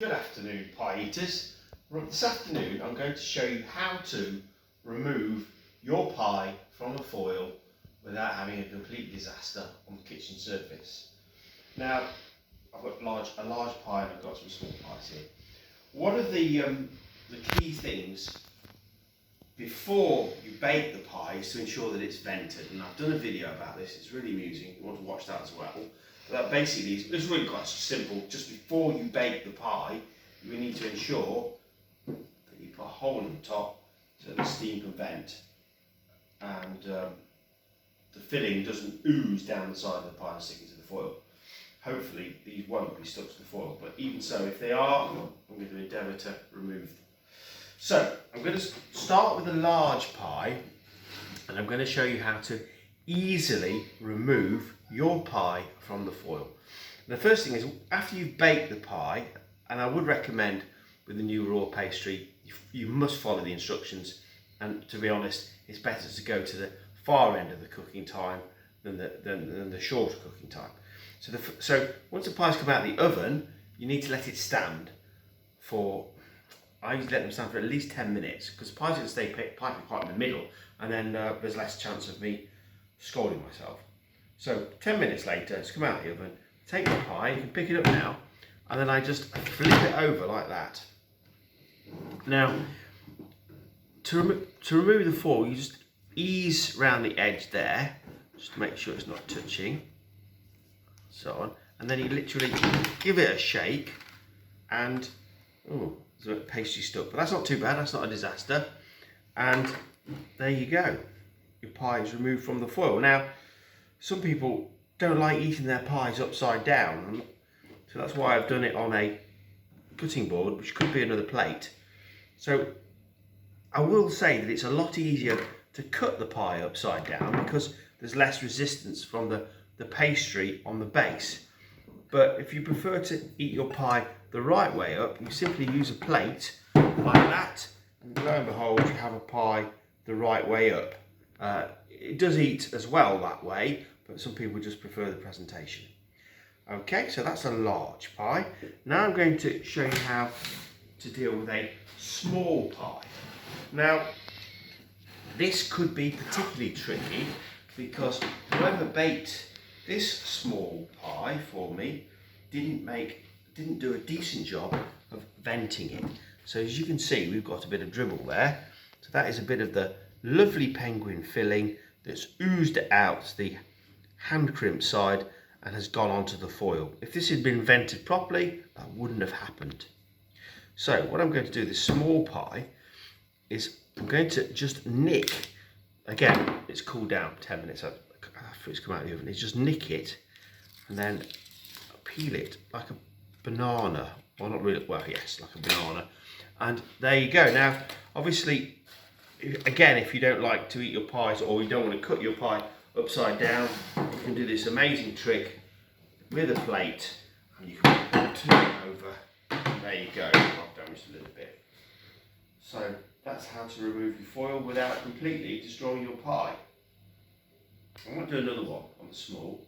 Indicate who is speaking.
Speaker 1: Good afternoon, pie eaters. This afternoon I'm going to show you how to remove your pie from the foil without having a complete disaster on the kitchen surface. Now, I've got a large pie and I've got some small pies here. One of the key things before you bake the pie is to ensure that it's vented, and I've done a video about this. It's really amusing. You want to watch that as well. That basically it's really quite simple. Just before you bake the pie, you need to ensure that you put a hole in the top so the steam can vent and the filling doesn't ooze down the side of the pie and stick into the foil. Hopefully these won't be stuck to the foil, but even so, if they are, I'm going to endeavour to remove them. So I'm going to start with a large pie, and I'm going to show you how to easily remove your pie from the foil. And the first thing is, after you've baked the pie, and I would recommend with the new raw pastry, you must follow the instructions, and to be honest, it's better to go to the far end of the cooking time than the shorter cooking time. So once the pies come out of the oven, you need to let it stand for, I usually let them stand for at least 10 minutes, because pies are going to stay piping quite in the middle, and then there's less chance of me scolding myself. So 10 minutes later, it's come out of the oven, take the pie, you can pick it up now, and then I just flip it over like that. Now, to remove the foil, you just ease round the edge there, just to make sure it's not touching, so on, and then you literally give it a shake, and oh, there's a bit of pastry stuck, but that's not too bad, that's not a disaster, and there you go. Your pie is removed from the foil. Now, some people don't like eating their pies upside down, so that's why I've done it on a cutting board, which could be another plate. So I will say that it's a lot easier to cut the pie upside down because there's less resistance from the pastry on the base. But if you prefer to eat your pie the right way up, you simply use a plate like that, and lo and behold, you have a pie the right way up. It does eat as well that way, but some people just prefer the presentation. Okay, so that's a large pie. Now I'm going to show you how to deal with a small pie. Now, this could be particularly tricky because whoever baked this small pie for me didn't do a decent job of venting it. So as you can see, we've got a bit of dribble there. So that is a bit of the lovely penguin filling that's oozed out the hand crimp side and has gone onto the foil. If this had been vented properly, that wouldn't have happened. So what I'm going to do with this small pie is I'm going to just nick, again, it's cooled down 10 minutes after it's come out of the oven, is just nick it and then peel it like a banana, well not really, well yes, like a banana, and there you go. Now obviously, again, if you don't like to eat your pies or you don't want to cut your pie upside down, you can do this amazing trick with a plate and you can turn it over, and there you go. I've damaged a little bit. So that's how to remove your foil without completely destroying your pie. I want to do another one on the small.